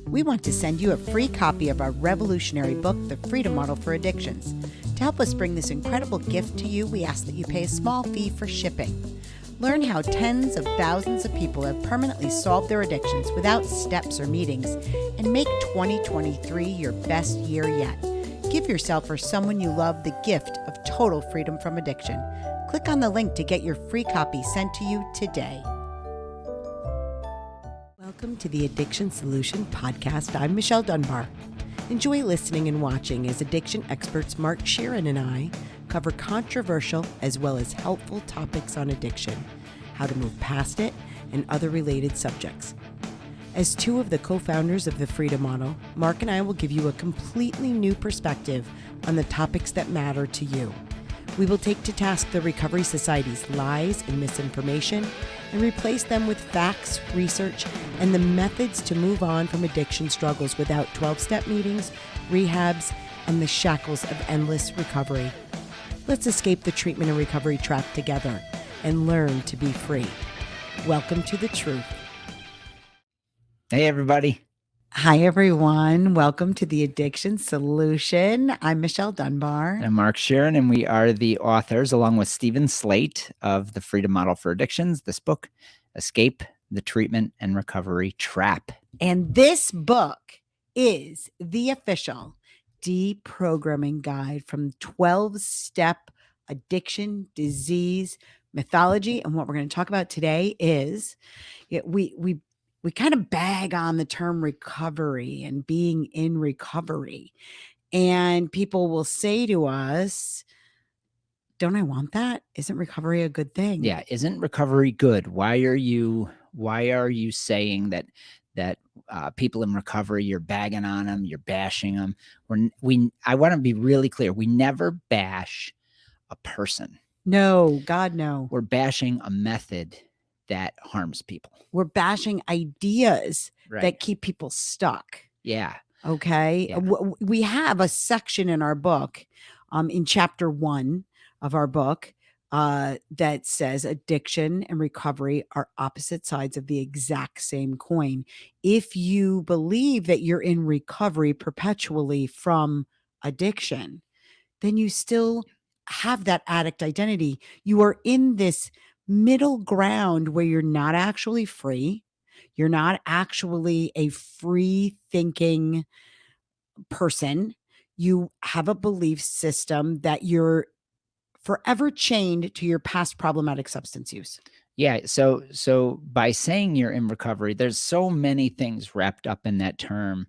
we want to send you a free copy of our revolutionary book, The Freedom Model for Addictions. To help us bring this incredible gift to you, we ask that you pay a small fee for shipping. Learn how tens of thousands of people have permanently solved their addictions without steps or meetings, and make 2023 your best year yet. Give yourself or someone you love the gift of total freedom from addiction. Click on the link to get your free copy sent to you today. Welcome to the Addiction Solution Podcast. I'm Michelle Dunbar. Enjoy listening and watching as addiction experts Mark Sheeran and I cover controversial as well as helpful topics on addiction, how to move past it, and other related subjects. As two of the co-founders of the Freedom Model, Mark and I will give you a completely new perspective on the topics that matter to you. We will take to task the Recovery Society's lies and misinformation and replace them with facts, research, and the methods to move on from addiction struggles without 12-step meetings, rehabs, and the shackles of endless recovery. Let's escape the treatment and recovery trap together and learn to be free. Welcome to the truth. Hey, everybody. Hi, everyone. Welcome to the Addiction Solution. I'm Michelle Dunbar. I'm Mark Sheeran, and we are the authors, along with Stephen Slate, of The Freedom Model for Addictions, this book, Escape the Treatment and Recovery Trap. And this book is the official deprogramming guide from 12-step addiction, disease, mythology. And what we're going to talk about today is we kind of bag on the term recovery and being in recovery. And people will say to us, don't I want that? Isn't recovery a good thing? Yeah. Isn't recovery good? Why are you saying that people in recovery, you're bagging on them, you're bashing them? I want to be really clear. We never bash a person. No, God, no. We're bashing a method that harms people. We're bashing ideas Right. that keep people stuck. Yeah. Okay. Yeah. We have a section in our book, in chapter 1 of our book, that says addiction and recovery are opposite sides of the exact same coin. If you believe that you're in recovery perpetually from addiction, then you still have that addict identity. You are in this middle ground where you're not actually free. You're not actually a free thinking person. You have a belief system that you're forever chained to your past problematic substance use. Yeah. So by saying you're in recovery, there's so many things wrapped up in that term,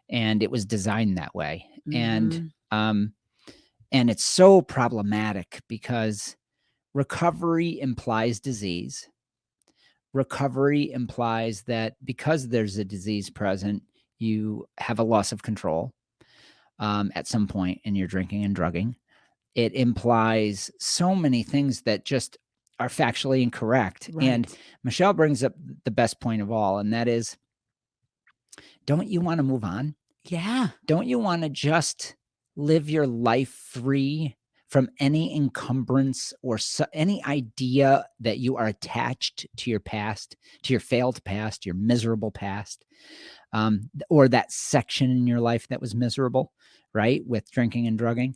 and it was designed that way. Mhm. And it's so problematic because recovery implies disease. Recovery implies that because there's a disease present, you have a loss of control at some point in your drinking and drugging. It implies so many things that just are factually incorrect. Right. And Michelle brings up the best point of all, and that is, don't you want to move on? Yeah. Don't you want to just live your life free from any encumbrance or any idea that you are attached to your past, to your failed past, your miserable past, or that section in your life that was miserable, right? With drinking and drugging.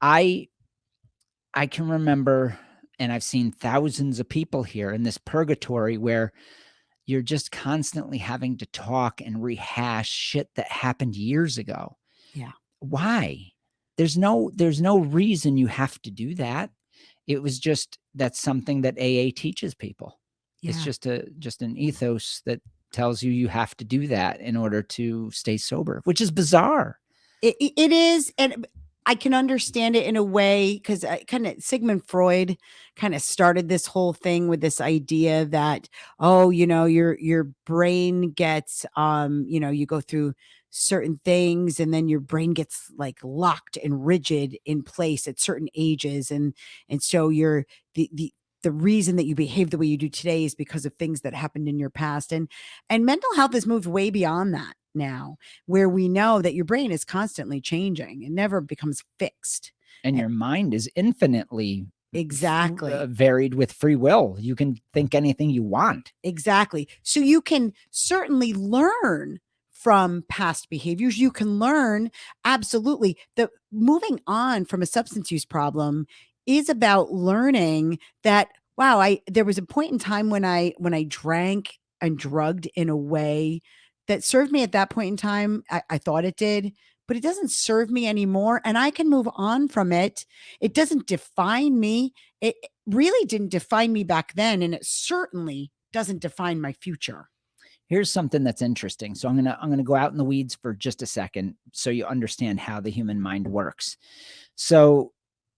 I can remember, and I've seen thousands of people here in this purgatory where you're just constantly having to talk and rehash shit that happened years ago. Yeah. Why? There's no reason you have to do that. It was just, that's something that AA teaches people. Yeah. It's just an ethos that tells you have to do that in order to stay sober, which is bizarre. It is. And I can understand it in a way because Sigmund Freud kind of started this whole thing with this idea that, your brain gets, you go through certain things and then your brain gets like locked and rigid in place at certain ages. And so you're the reason that you behave the way you do today is because of things that happened in your past. And mental health has moved way beyond that now, where we know that your brain is constantly changing and never becomes fixed. And your mind is infinitely exactly varied with free will. You can think anything you want. Exactly. So you can certainly learn from past behaviors. You can learn, absolutely. The moving on from a substance use problem is about learning that, wow, there was a point in time when I drank and drugged in a way that served me at that point in time. I thought it did, but it doesn't serve me anymore. And I can move on from it. It doesn't define me. It really didn't define me back then. And it certainly doesn't define my future. Here's something that's interesting. So I'm gonna go out in the weeds for just a second so you understand how the human mind works. So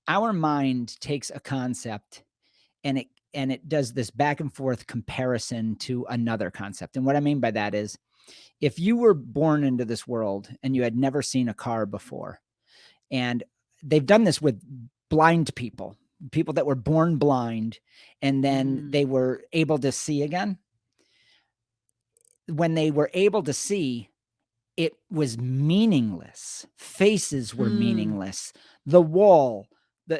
our mind takes a concept and it does this back and forth comparison to another concept. And what I mean by that is, if you were born into this world and you had never seen a car before, and they've done this with blind people that were born blind, and then they were able to see again. When they were able to see, it was meaningless. Faces were meaningless. The wall,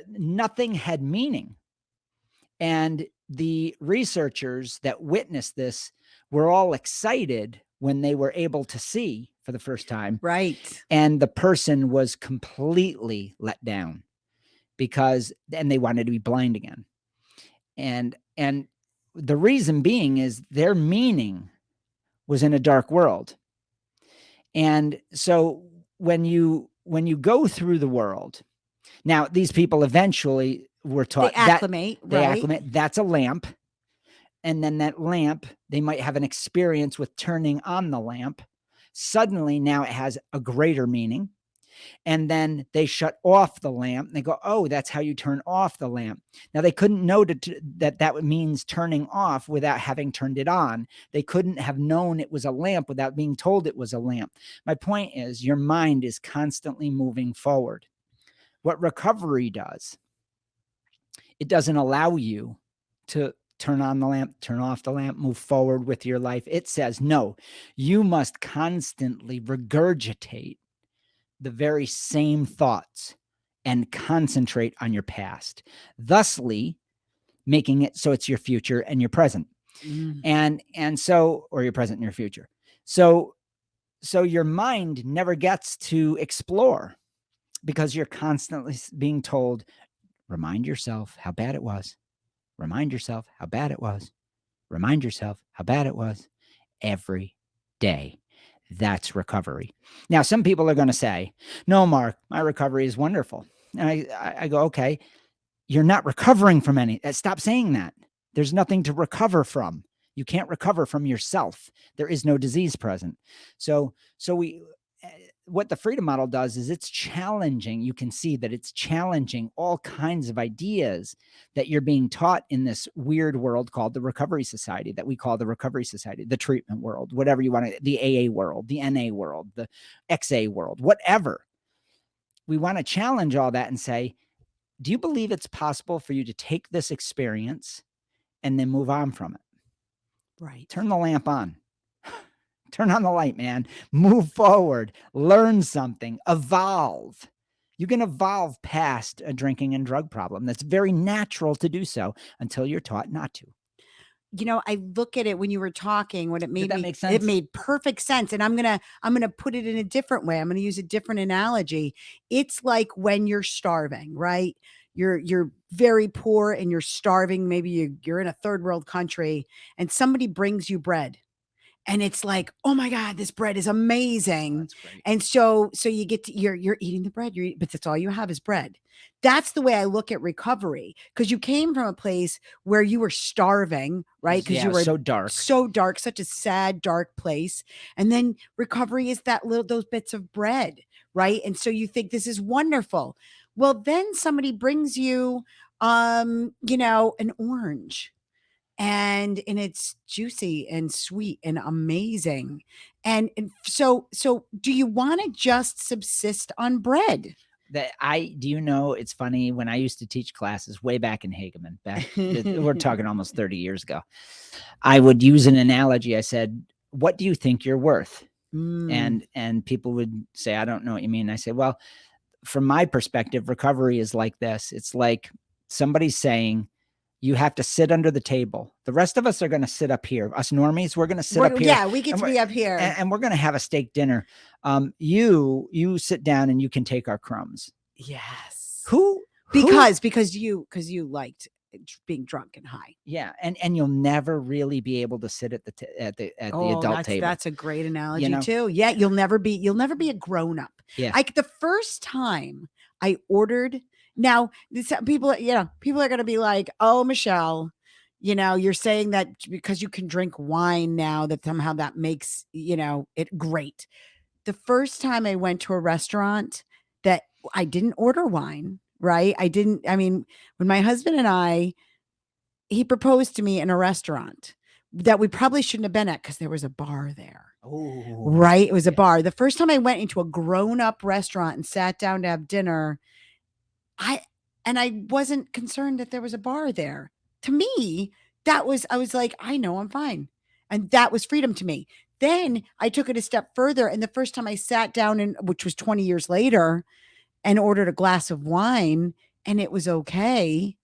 nothing had meaning. And the researchers that witnessed this were all excited when they were able to see for the first time. Right. And the person was completely let down and they wanted to be blind again. And the reason being is their meaning was in a dark world. And so when you go through the world, now these people eventually were taught they acclimate. That's a lamp. And then that lamp, they might have an experience with turning on the lamp. Suddenly now it has a greater meaning. And then they shut off the lamp and they go, oh, that's how you turn off the lamp. Now they couldn't know that means turning off without having turned it on. They couldn't have known it was a lamp without being told it was a lamp. My point is, your mind is constantly moving forward. What recovery does, it doesn't allow you to turn on the lamp, turn off the lamp, move forward with your life. It says, no, you must constantly regurgitate the very same thoughts and concentrate on your past, thusly making it so it's your future and your present. And so, or your present and your future. So your mind never gets to explore because you're constantly being told, remind yourself how bad it was. Remind yourself how bad it was. Remind yourself how bad it was every day. That's recovery. Now, some people are going to say, no, Mark, my recovery is wonderful. And I go, okay, you're not recovering from any. Stop saying that. There's nothing to recover from. You can't recover from yourself. There is no disease present. So what the Freedom Model does is it's challenging. You can see that it's challenging all kinds of ideas that you're being taught in this weird world called the Recovery Society, that we call the Recovery Society, the treatment world, whatever you want to, the AA world, the NA world, the XA world, whatever. We want to challenge all that and say, do you believe it's possible for you to take this experience and then move on from it? Right. Turn the lamp on. Turn on the light, man. Move forward. Learn something. Evolve. You can evolve past a drinking and drug problem. That's very natural to do so until you're taught not to. You know, I look at it when you were talking, when it made Did that make sense? It made perfect sense. And I'm gonna put it in a different way. I'm gonna use a different analogy. It's like when you're starving, right? You're very poor and you're starving. Maybe you're in a third world country and somebody brings you bread. And it's like, oh my God, this bread is amazing. That's great. And so you get to, you're eating the bread, but that's all you have is bread. That's the way I look at recovery, because you came from a place where you were starving, right? Because you were so dark, such a sad, dark place. And then recovery is those bits of bread, right? And so you think this is wonderful. Well, then somebody brings you, an orange. And it's juicy and sweet and amazing. And so do you want to just subsist on bread? It's funny, when I used to teach classes way back in Hageman, we're talking almost 30 years ago, I would use an analogy. I said, what do you think you're worth? And people would say, I don't know what you mean. I say, well, from my perspective, recovery is like this. It's like somebody saying, you have to sit under the table. The rest of us are going to sit up here. Us normies, we're going to sit up here. Yeah, we get to be up here. And we're going to have a steak dinner. You sit down and you can take our crumbs. Yes. Because you liked being drunk and high. Yeah, and you'll never really be able to sit at the adult table. That's a great analogy too. Yeah, you'll never be a grown up. Yeah. Like the first time I ordered, now people are going to be like, "Oh, Michelle, you're saying that because you can drink wine now that somehow that makes, it great." The first time I went to a restaurant that I didn't order wine, right? When my husband and he proposed to me in a restaurant that we probably shouldn't have been at because there was a bar there. Oh, right. It was a bar. The first time I went into a grown-up restaurant and sat down to have dinner, I wasn't concerned that there was a bar there. To me, I was like, I know I'm fine. And that was freedom to me. Then I took it a step further. And the first time I sat down, which was 20 years later, and ordered a glass of wine and it was okay.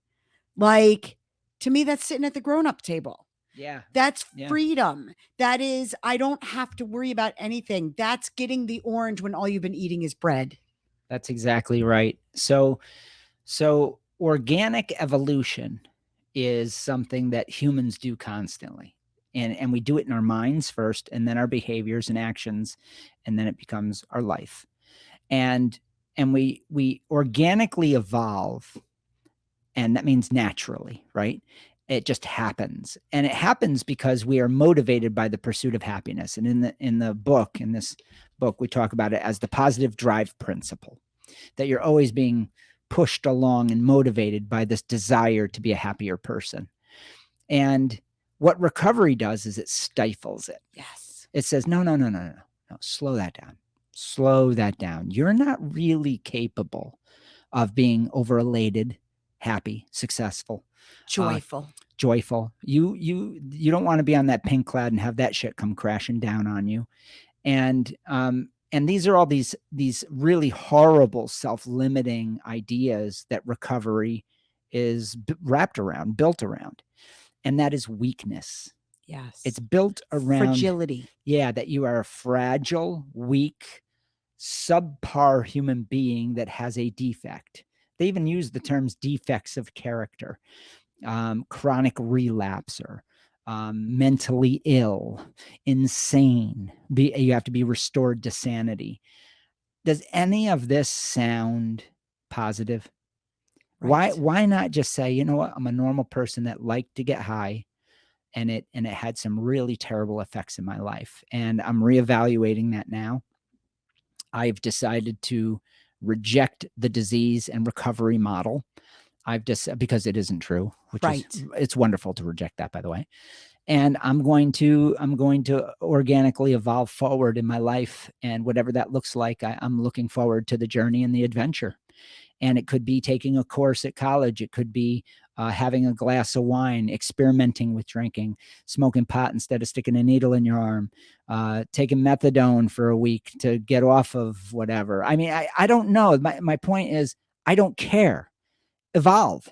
Like, to me, that's sitting at the grown-up table. Yeah. That's freedom. That is, I don't have to worry about anything. That's getting the orange when all you've been eating is bread. That's exactly right. So organic evolution is something that humans do constantly. And we do it in our minds first, and then our behaviors and actions, and then it becomes our life. And we organically evolve, and that means naturally, right? It just happens. And it happens because we are motivated by the pursuit of happiness. And in this book, we talk about it as the positive drive principle, that you're always being pushed along and motivated by this desire to be a happier person. And what recovery does is it stifles it. Yes. It says, no, slow that down. Slow that down. You're not really capable of being overelated, happy, successful, joyful. You don't want to be on that pink cloud and have that shit come crashing down on you. And these are all these really horrible self-limiting ideas that recovery is built around. And that is weakness. Yes. It's built around fragility. Yeah, that you are a fragile, weak, subpar human being that has a defect. They even use the terms defects of character, chronic relapser, mentally ill, insane. You have to be restored to sanity. Does any of this sound positive? Right. Why not just say, you know what, I'm a normal person that liked to get high, and it had some really terrible effects in my life, and I'm reevaluating that now. I've decided to reject the disease and recovery model. Because it isn't true, which is, it's wonderful to reject that, by the way. And I'm going to organically evolve forward in my life, and whatever that looks like, I'm looking forward to the journey and the adventure. And it could be taking a course at college. It could be having a glass of wine, experimenting with drinking, smoking pot instead of sticking a needle in your arm, taking methadone for a week to get off of whatever. I mean, I don't know. My point is, I don't care. Evolve.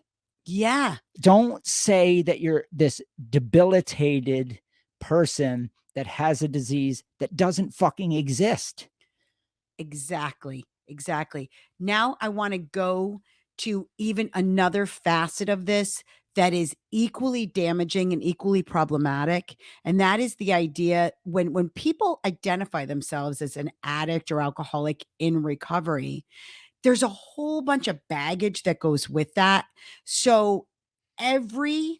Yeah. Don't say that you're this debilitated person that has a disease that doesn't fucking exist. Exactly. Now I want to go to even another facet of this that is equally damaging and equally problematic. And that is the idea when people identify themselves as an addict or alcoholic in recovery, there's a whole bunch of baggage that goes with that. So every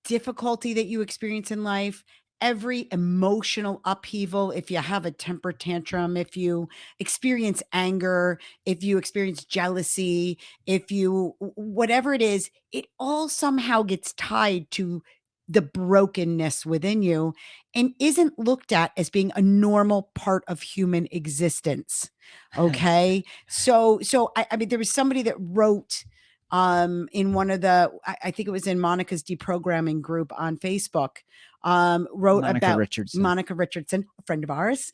difficulty that you experience in life, every emotional upheaval, if you have a temper tantrum, if you experience anger, if you experience jealousy, whatever it is, it all somehow gets tied to the brokenness within you and isn't looked at as being a normal part of human existence. Okay. So I mean, there was somebody that wrote in one of I think it was in Monica's deprogramming group on Facebook, wrote about Monica Richardson, a friend of ours,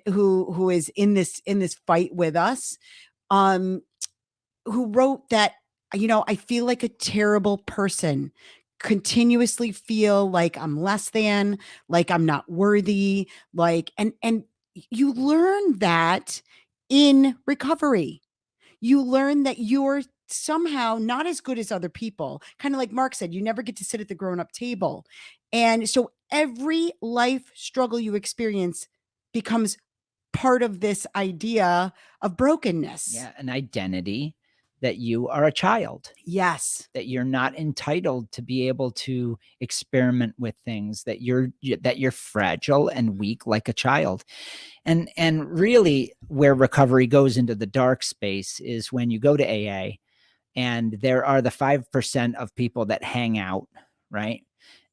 who is in this fight with us, who wrote that I feel like a terrible person, continuously feel like I'm less than, like I'm not worthy, like, and you learn that in recovery. You learn that you're somehow not as good as other people. Kind of like Mark said, you never get to sit at the grown up table. And so every life struggle you experience becomes part of this idea of brokenness. Yeah, an identity that you are a child, Yes. that you're not entitled to be able to experiment with things, that you're fragile and weak like a child. And really where recovery goes into the dark space is when you go to AA and there are the 5% of people that hang out, right?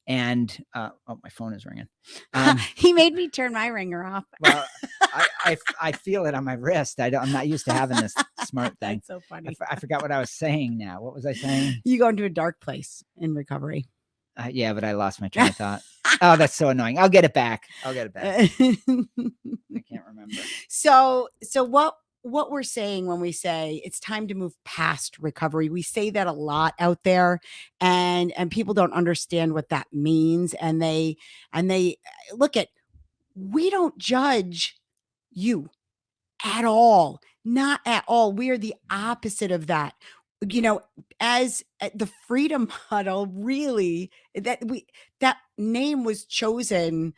And oh, my phone is ringing. He made me turn my ringer off. Well, I feel it on my wrist. I'm not used to having this smart thing. That's so funny. I forgot what I was saying now. What was I saying? You go into a dark place in recovery. Yeah, but I lost my train of thought. Oh, that's so annoying. I'll get it back. I can't remember. So what we're saying when we say it's time to move past recovery, we say that a lot out there, and people don't understand what that means, and they look at, we don't judge you at all, not at all. We are the opposite of that. As the freedom model, really, that name was chosen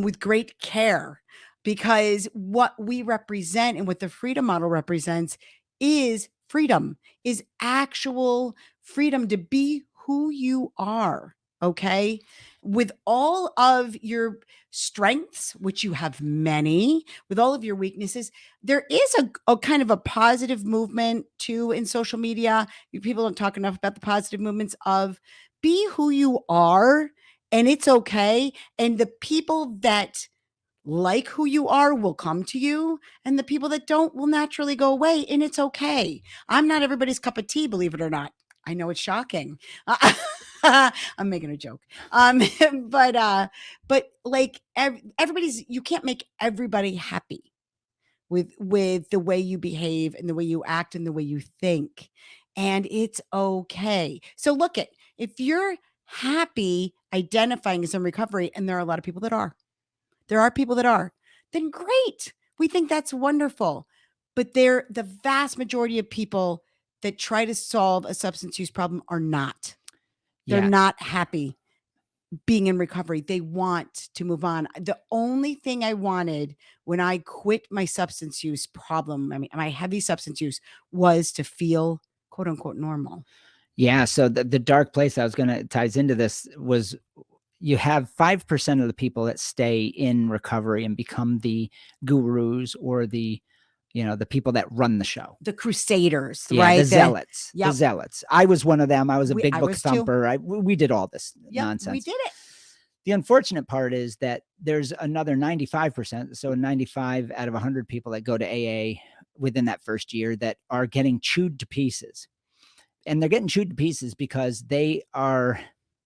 with great care, because what we represent and what the freedom model represents is freedom, is actual freedom to be who you are. Okay. With all of your strengths, which you have many, with all of your weaknesses, there is a kind of a positive movement too in social media. People don't talk enough about the positive movements of be who you are, and it's okay. And the people that like who you are will come to you, and the people that don't will naturally go away, and it's okay. I'm not everybody's cup of tea, believe it or not. I know it's shocking. I'm making a joke. But like everybody's, you can't make everybody happy with the way you behave and the way you act and the way you think. And it's okay. So look at, if you're happy identifying as in recovery, and there are a lot of people that are, then great. We think that's wonderful. But the vast majority of people that try to solve a substance use problem are not. They're not happy being in recovery. They want to move on. The only thing I wanted when I quit my substance use problem, I mean, my heavy substance use, was to feel quote unquote normal. Yeah. So the dark place I was going to ties into this was, you have 5% of the people that stay in recovery and become the gurus or the people that run the show. The crusaders, yeah, right? The zealots. Yep. The zealots. I was one of them. I was a big I book was too. thumper. We did all this nonsense. We did it. The unfortunate part is that there's another 95%. So 95 out of 100 people that go to AA within that first year that are getting chewed to pieces. And they're getting chewed to pieces because they are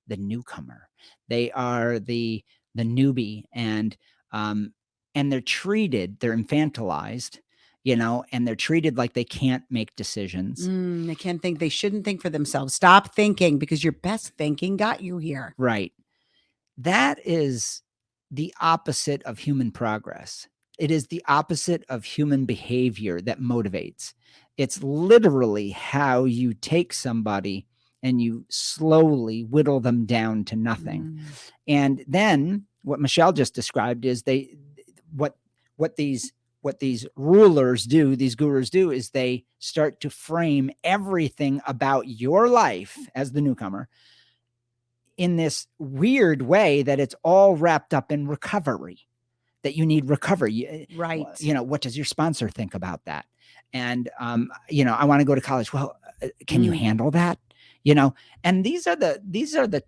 the newcomer. They are the newbie, and they're infantilized, and they're treated like they can't make decisions. They can't think. They shouldn't think for themselves. Stop thinking, because your best thinking got you here. Right. That is the opposite of human progress. It is the opposite of human behavior that motivates. It's literally how you take somebody and you slowly whittle them down to nothing. And then what Michelle just described is what these rulers do, these gurus do, is they start to frame everything about your life as the newcomer in this weird way that it's all wrapped up in recovery, that you need recovery. Right. What does your sponsor think about that? And, I want to go to college. Well, can you handle that? And these are the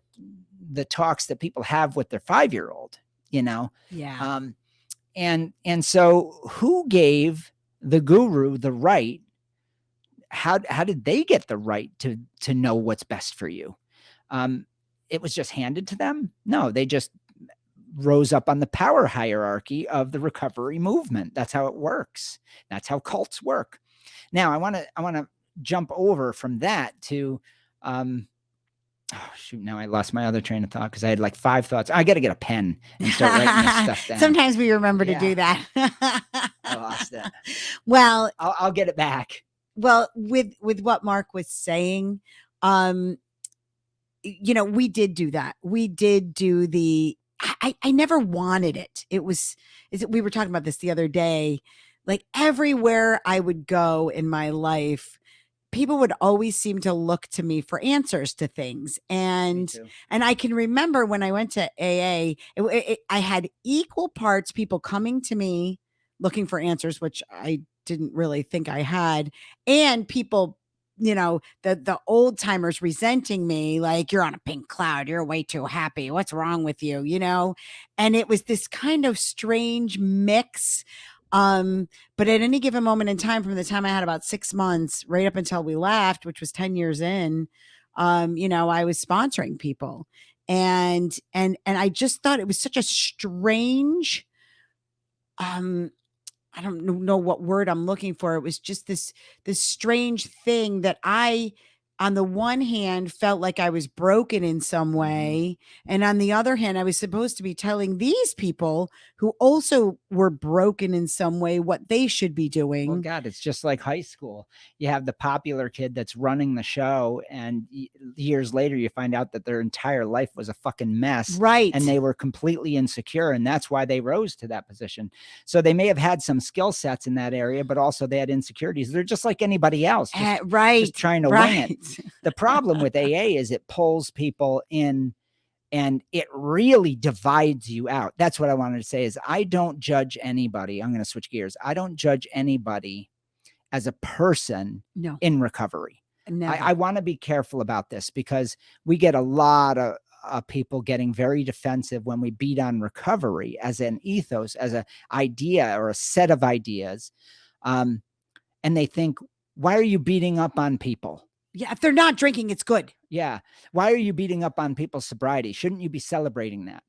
talks that people have with their 5-year-old, Yeah. And so who gave the guru the right? How did they get the right to know what's best for you? It was just handed to them? No, they just rose up on the power hierarchy of the recovery movement. That's how it works. That's how cults work. Now, I want to jump over from that to, oh shoot, now I lost my other train of thought because I had like 5 thoughts. I got to get a pen and start writing this stuff down. Sometimes we remember to do that. I lost it. Well, I'll get it back. Well, with what Mark was saying, we did do that. We did do I never wanted it. We were talking about this the other day. Like everywhere I would go in my life, people would always seem to look to me for answers to things. And I can remember when I went to AA, I had equal parts people coming to me looking for answers, which I didn't really think I had, and people, the old timers resenting me, like, you're on a pink cloud, you're way too happy, what's wrong with you, and it was this kind of strange mix. But at any given moment in time, from the time I had about 6 months right up until we left, which was 10 years in, I was sponsoring people, and I just thought it was such a strange, I don't know what word I'm looking for. It was just this strange thing that I, on the one hand, felt like I was broken in some way. And on the other hand, I was supposed to be telling these people who also were broken in some way what they should be doing. Oh God, it's just like high school. You have the popular kid that's running the show, and years later you find out that their entire life was a fucking mess. Right. And they were completely insecure, and that's why they rose to that position. So they may have had some skill sets in that area, but also they had insecurities. They're just like anybody else. Just trying to wing it. The problem with AA is it pulls people in and it really divides you out. That's what I wanted to say is I don't judge anybody. I'm going to switch gears. I don't judge anybody as a person in recovery. I want to be careful about this because we get a lot of people getting very defensive when we beat on recovery as an ethos, as an idea or a set of ideas. And they think, why are you beating up on people? Yeah, if they're not drinking, it's good. Yeah. Why are you beating up on people's sobriety? Shouldn't you be celebrating that?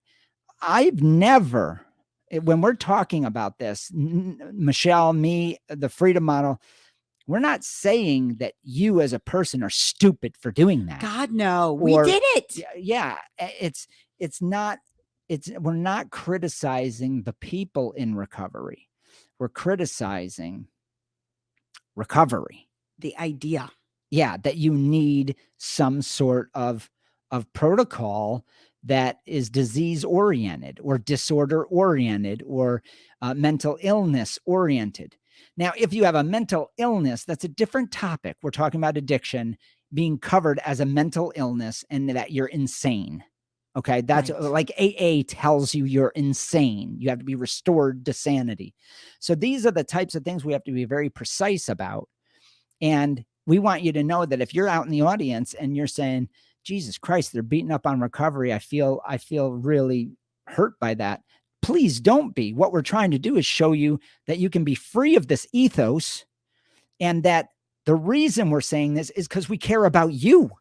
I've never, when we're talking about this, Michelle, me, the Freedom Model, we're not saying that you as a person are stupid for doing that. God, no, we did it. Yeah. We're not criticizing the people in recovery. We're criticizing recovery. The idea. Yeah, that you need some sort of protocol that is disease oriented or disorder oriented or mental illness oriented. Now, if you have a mental illness, that's a different topic. We're talking about addiction being covered as a mental illness and that you're insane. Okay, that's right. Like AA tells you you're insane. You have to be restored to sanity. So these are the types of things we have to be very precise about. And we want you to know that if you're out in the audience and you're saying, Jesus Christ, they're beating up on recovery, I feel really hurt by that. Please don't be. What we're trying to do is show you that you can be free of this ethos, and that the reason we're saying this is because we care about you.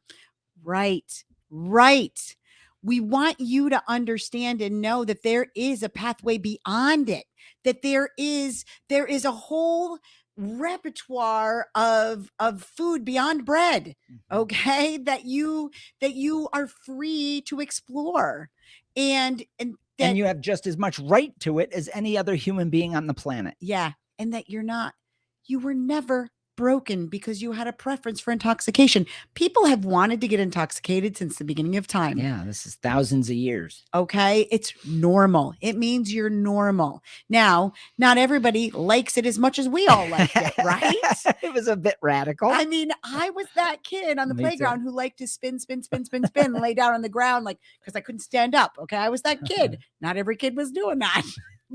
Right. Right. We want you to understand and know that there is a pathway beyond it, that there is a whole repertoire of food beyond bread, okay, that you are free to explore, and you have just as much right to it as any other human being on the planet. Yeah, and that you were never broken because you had a preference for intoxication. People have wanted to get intoxicated since the beginning of time. Yeah, this is thousands of years. Okay, it's normal. It means you're normal. Now, not everybody likes it as much as we all like it, right? It was a bit radical. I mean, I was that kid on the playground who liked to spin, and lay down on the ground, like, because I couldn't stand up. Okay, I was that kid. Not every kid was doing that,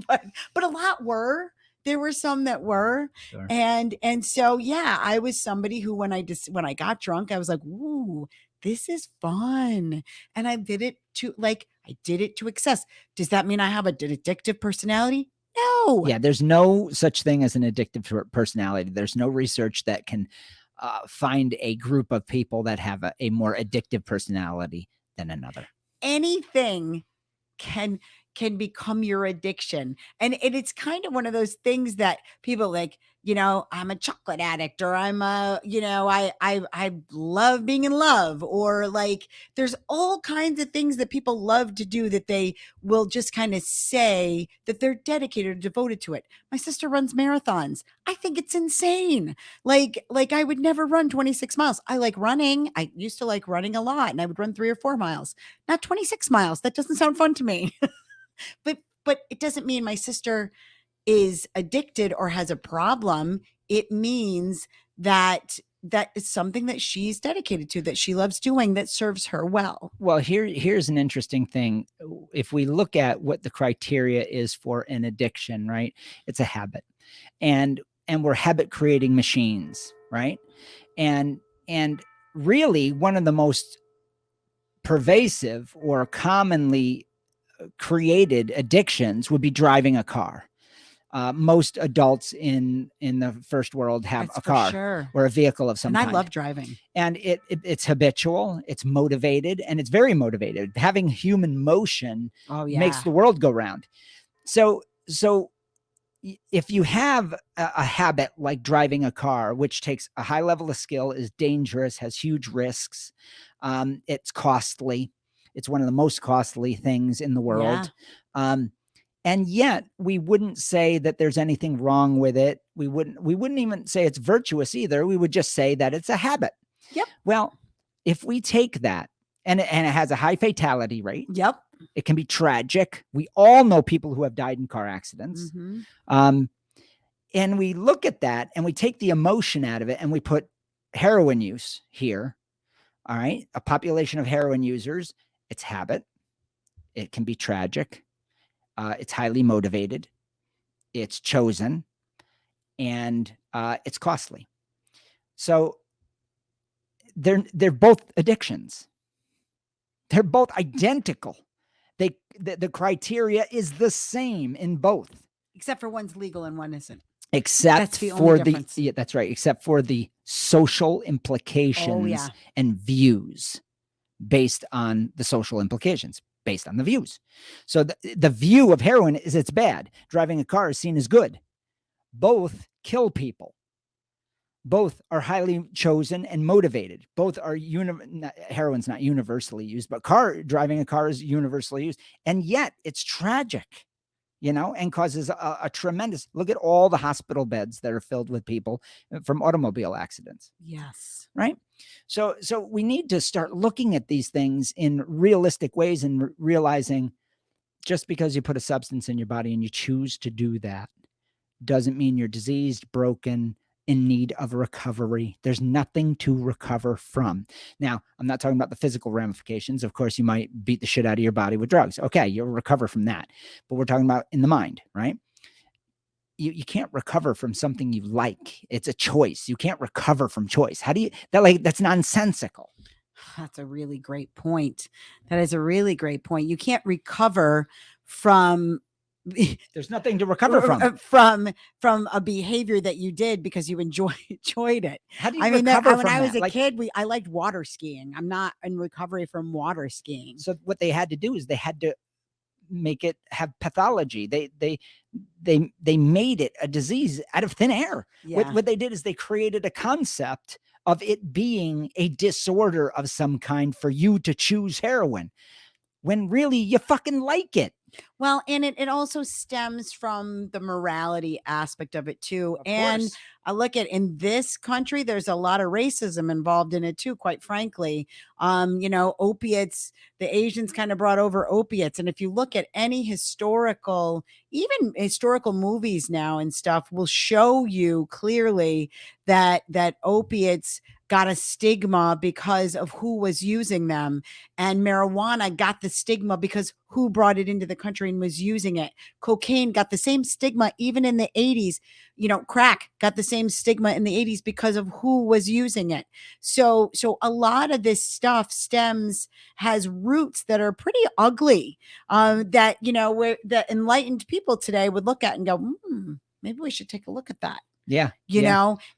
but a lot were. There were some that were. Sure. And so, yeah, I was somebody who, when I got drunk, I was like, ooh, this is fun. And I did it to excess. Does that mean I have an addictive personality? No. Yeah, there's no such thing as an addictive personality. There's no research that can find a group of people that have a more addictive personality than another. Anything can can become your addiction. And it's kind of one of those things that people like, I'm a chocolate addict, or I'm a, I love being in love, or like there's all kinds of things that people love to do that they will just kind of say that they're dedicated or devoted to it. My sister runs marathons. I think it's insane. Like I would never run 26 miles. I like running. I used to like running a lot, and I would run 3 or 4 miles. Not 26 miles. That doesn't sound fun to me. But it doesn't mean my sister is addicted or has a problem. It means that is something that she's dedicated to, that she loves doing, that serves her well. Well, here's an interesting thing. If we look at what the criteria is for an addiction, right? It's a habit. And we're habit creating machines, right? And really one of the most pervasive or commonly created addictions would be driving a car. Most adults in the first world have That's a car sure. or a vehicle of some kind. kind. I love driving. And it's habitual, it's motivated, and it's very motivated. Having human motion makes the world go round. So if you have a habit like driving a car, which takes a high level of skill, is dangerous, has huge risks, it's costly. It's one of the most costly things in the world. And yet we wouldn't say that there's anything wrong with it. We wouldn't even say it's virtuous either. We would just say that it's a habit. Yep. Well, if we take that, and it has a high fatality rate. Yep. It can be tragic. We all know people who have died in car accidents. Mm-hmm. And we look at that and we take the emotion out of it and we put heroin use here. All right. A population of heroin users. It's habit. It can be tragic. It's highly motivated. It's chosen. And it's costly. So they're both addictions. They're both identical. The criteria is the same in both. Except for one's legal and one isn't. Except that's the for only difference. Yeah, that's right. Except for the social implications and views based on the social implications, based on the views. So the view of heroin is it's bad. Driving a car is seen as good. Both kill people. Both are highly chosen and motivated. Both are heroin's not universally used, but driving a car is universally used. And yet it's tragic, and causes a tremendous, look at all the hospital beds that are filled with people from automobile accidents. Yes. Right. So we need to start looking at these things in realistic ways and realizing just because you put a substance in your body and you choose to do that doesn't mean you're diseased, broken, in need of recovery. There's nothing to recover from. Now, I'm not talking about the physical ramifications. Of course, you might beat the shit out of your body with drugs. Okay, you'll recover from that. But we're talking about in the mind, right? You can't recover from something you like. It's a choice. You can't recover from choice. How do you, that's nonsensical. That's a really great point. That is a really great point. You can't recover from there's nothing to recover from a behavior that you did because you enjoyed it. How do you recover from when I was a kid, I liked water skiing. I'm not in recovery from water skiing. So what they had to do is they had to make it have pathology. They made it a disease out of thin air. What they did is they created a concept of it being a disorder of some kind for you to choose heroin when really you fucking like it. Well, and it also stems from the morality aspect of it too. And I look at in this country, there's a lot of racism involved in it too, quite frankly. Opiates, the Asians kind of brought over opiates. And if you look at any even historical movies now and stuff will show you clearly that opiates got a stigma because of who was using them, and marijuana got the stigma because who brought it into the country and was using it. Cocaine got the same stigma even in the 80s. Crack got the same stigma in the 80s because of who was using it. So a lot of this stuff has roots that are pretty ugly, that where the enlightened people today would look at and go, maybe we should take a look at that. Yeah.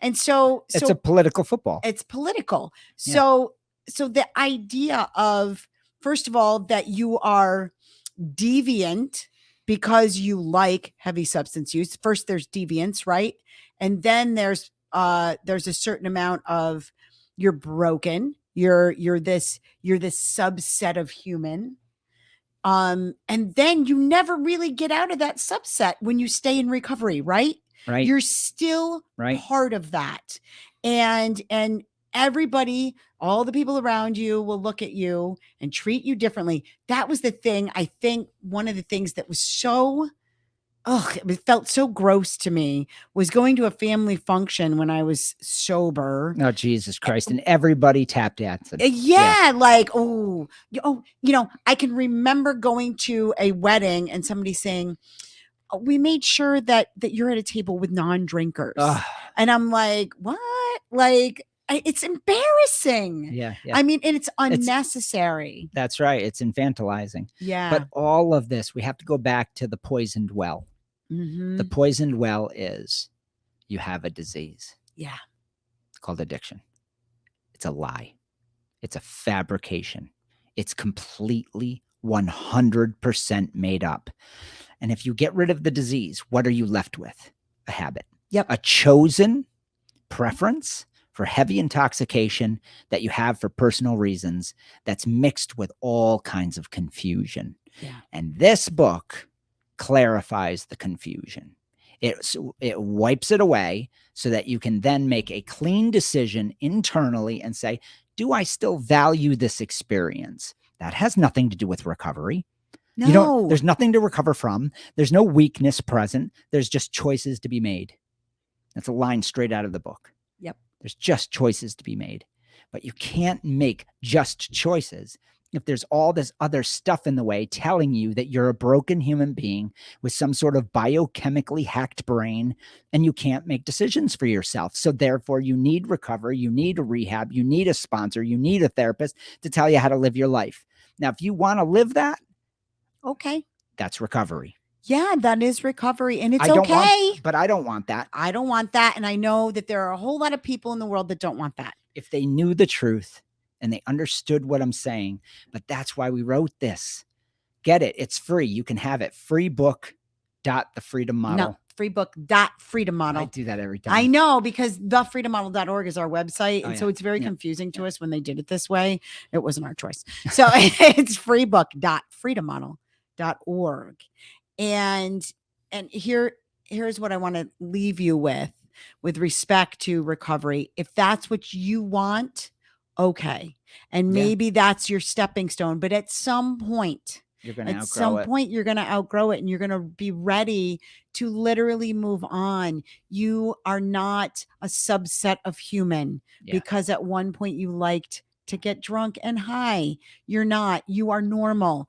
And so it's a political football. It's political. So the idea of, first of all, that you are deviant because you like heavy substance use. First there's deviance, right? And then there's a certain amount of you're broken. You're this subset of human. And then you never really get out of that subset when you stay in recovery, right? Right. You're still Right. part of that. And everybody, all the people around you will look at you and treat you differently. That was the thing. I think one of the things that was so, it felt so gross to me was going to a family function when I was sober. Oh, Jesus Christ. And everybody tap dancing. Yeah, like, I can remember going to a wedding and somebody saying, we made sure that you're at a table with non-drinkers. Ugh. And I'm like, what? Like, it's embarrassing. Yeah. I mean, and it's unnecessary. That's right. It's infantilizing. Yeah. But all of this, we have to go back to the poisoned well. Mhm. The poisoned well is you have a disease. Yeah. It's called addiction. It's a lie. It's a fabrication. It's completely 100% made up. And if you get rid of the disease, what are you left with? A habit. Yep. A chosen preference for heavy intoxication that you have for personal reasons that's mixed with all kinds of confusion. Yeah. And this book clarifies the confusion. It wipes it away so that you can then make a clean decision internally and say, do I still value this experience? That has nothing to do with recovery. No. There's nothing to recover from. There's no weakness present. There's just choices to be made. That's a line straight out of the book. Yep. There's just choices to be made. But you can't make just choices if there's all this other stuff in the way telling you that you're a broken human being with some sort of biochemically hacked brain and you can't make decisions for yourself. So therefore you need recovery, you need a rehab, you need a sponsor, you need a therapist to tell you how to live your life. Now, if you want to live that, okay, that's recovery. Yeah, that is recovery. And it's I don't okay. But I don't want that. I don't want that. And I know that there are a whole lot of people in the world that don't want that. If they knew the truth and they understood what I'm saying, but that's why we wrote this. Get it. It's free. You can have it. Freebook.thefreedommodel. No, freebook.freedommodel. I do that every time. I know, because thefreedommodel.org is our website. And so it's very Yeah. confusing to us when they did it this way. It wasn't our choice. So it's freebook.freedommodel.org. And here's what I want to leave you with respect to recovery. If that's what you want, okay. And maybe that's your stepping stone, but at some point, you're going to outgrow it. At some point, you're going to outgrow it and you're going to be ready to literally move on. You are not a subset of human because at one point you liked to get drunk and high. You're not. You are normal.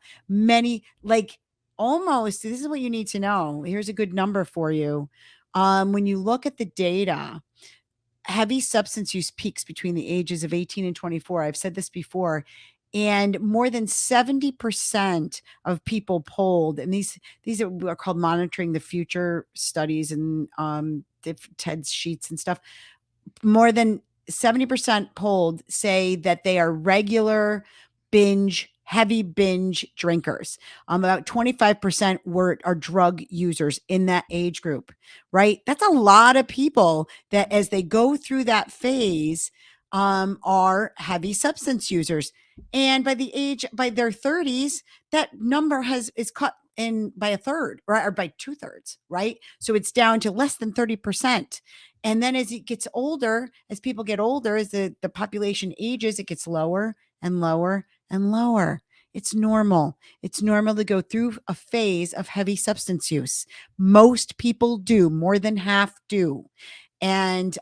Almost, this is what you need to know. Here's a good number for you. When you look at the data, heavy substance use peaks between the ages of 18 and 24. I've said this before. And more than 70% of people polled, and these are called monitoring the future studies and TED's sheets and stuff. More than 70% polled say that they are regular heavy binge drinkers. About 25% are drug users in that age group, right? That's a lot of people that as they go through that phase are heavy substance users. And by their 30s, that number is cut in by a third, right? Or by 2/3, right? So it's down to less than 30%. And then as it gets older, as people get older, as the population ages, it gets lower and lower and lower. It's normal. It's normal to go through a phase of heavy substance use. Most people do, more than half do. And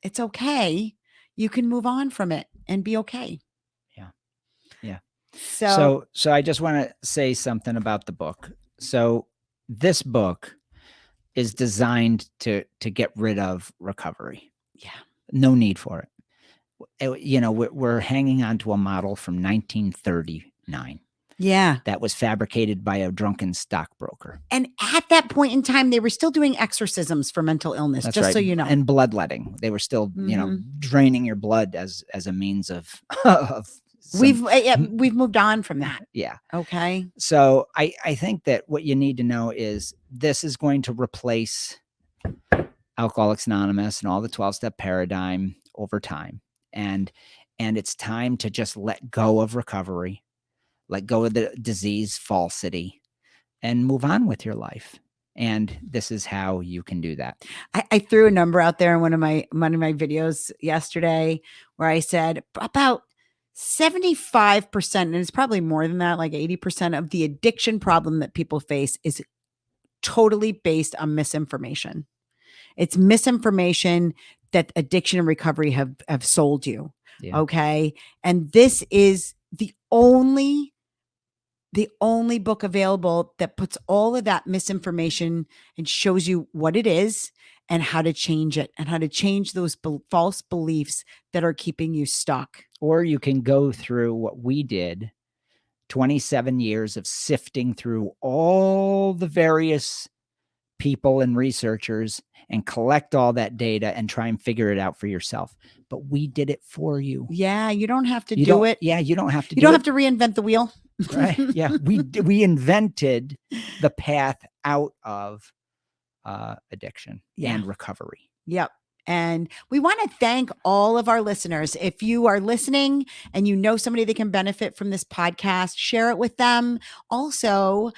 it's okay. You can move on from it and be okay. Yeah. So I just want to say something about the book. So this book is designed to get rid of recovery. Yeah. No need for it. We're hanging on to a model from 1939. Yeah. That was fabricated by a drunken stockbroker. And at that point in time, they were still doing exorcisms for mental illness, That's just right. so you know. And bloodletting. They were still, draining your blood as a means of We've moved on from that. Yeah. Okay. So I think that what you need to know is this is going to replace Alcoholics Anonymous and all the 12-step paradigm over time. And it's time to just let go of recovery, let go of the disease falsity, and move on with your life. And this is how you can do that. I threw a number out there in one of my videos yesterday where I said about 75%, and it's probably more than that, like 80% of the addiction problem that people face is totally based on misinformation. It's misinformation that addiction and recovery have sold you. Yeah. Okay. And this is the only book available that puts all of that misinformation and shows you what it is and how to change it and how to change those false beliefs that are keeping you stuck. Or you can go through what we did, 27 years of sifting through all the various people and researchers and collect all that data and try and figure it out for yourself. But we did it for you. Yeah, you don't have to do it. Yeah, you don't have to. You don't have to reinvent the wheel. Right? Yeah, we invented the path out of addiction and recovery. Yep. And we want to thank all of our listeners. If you are listening and you know somebody that can benefit from this podcast, share it with them. Also,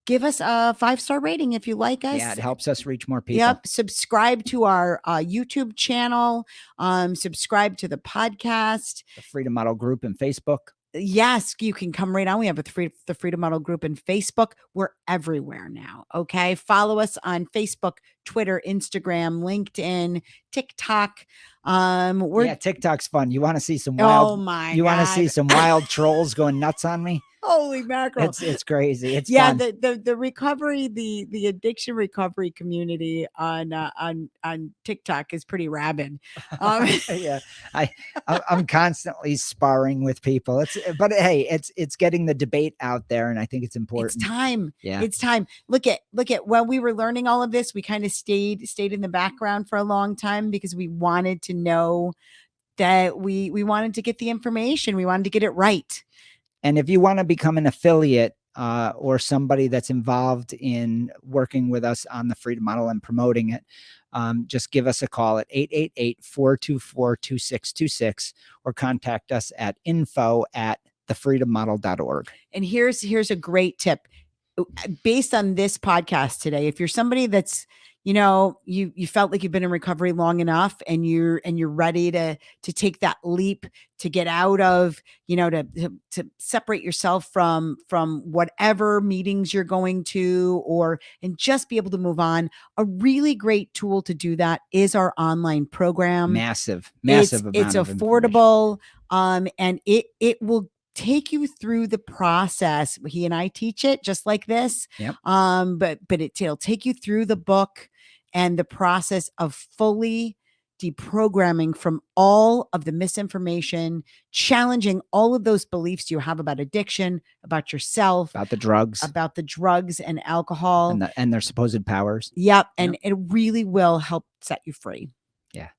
give us a 5-star rating if you like us. Yeah, it helps us reach more people. Yep. Subscribe to our YouTube channel. Subscribe to the podcast. The Freedom Model group in Facebook. Yes, you can come right on. We have the Freedom Model group in Facebook. We're everywhere now. Okay. Follow us on Facebook, Twitter, Instagram, LinkedIn, TikTok. TikTok's fun. You want to see some wild, you want to see some wild trolls going nuts on me? Holy mackerel. It's crazy. It's fun. The recovery, the addiction recovery community on TikTok is pretty rabid. Yeah. I'm constantly sparring with people. But hey, it's getting the debate out there, and I think it's important. It's time. Yeah. It's time. Look at when we were learning all of this, we kind of stayed in the background for a long time because we wanted to know that we wanted to get the information. We wanted to get it right. And if you want to become an affiliate or somebody that's involved in working with us on the Freedom Model and promoting it, just give us a call at 888-424-2626 or contact us at info@thefreedommodel.org. And here's a great tip. Based on this podcast today, if you're somebody that's, you felt like you've been in recovery long enough and you're ready to take that leap to get out of, to separate yourself from whatever meetings you're going to, and just be able to move on. A really great tool to do that is our online program. Massive. It's affordable. And it will take you through the process. He and I teach it just like this. Yep. But it'll take you through the book and the process of fully deprogramming from all of the misinformation, challenging all of those beliefs you have about addiction, about yourself, about the drugs and alcohol and their supposed powers. Yep. And it really will help set you free. Yeah.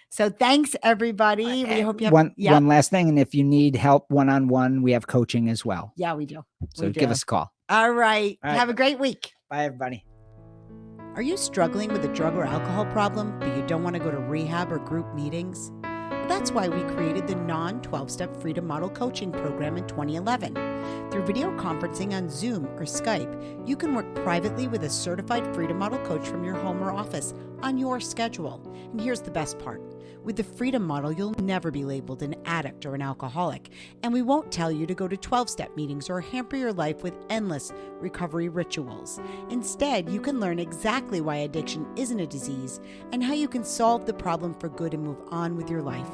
So thanks, everybody. We hope you have one last thing. And if you need help one-on-one, we have coaching as well. Yeah, we do. So give us a call. All right. Have a great week. Bye, everybody. Are you struggling with a drug or alcohol problem, but you don't want to go to rehab or group meetings? Well, that's why we created the non-12-step Freedom Model Coaching Program in 2011. Through video conferencing on Zoom or Skype, you can work privately with a certified Freedom Model coach from your home or office on your schedule. And here's the best part. With the Freedom Model, you'll never be labeled an addict or an alcoholic, and we won't tell you to go to 12-step meetings or hamper your life with endless recovery rituals. Instead, you can learn exactly why addiction isn't a disease and how you can solve the problem for good and move on with your life.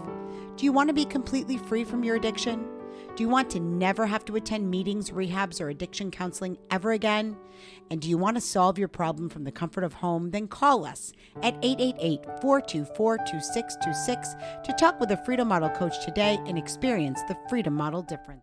Do you want to be completely free from your addiction? Do you want to never have to attend meetings, rehabs, or addiction counseling ever again? And do you want to solve your problem from the comfort of home? Then call us at 888-424-2626 to talk with a Freedom Model coach today and experience the Freedom Model difference.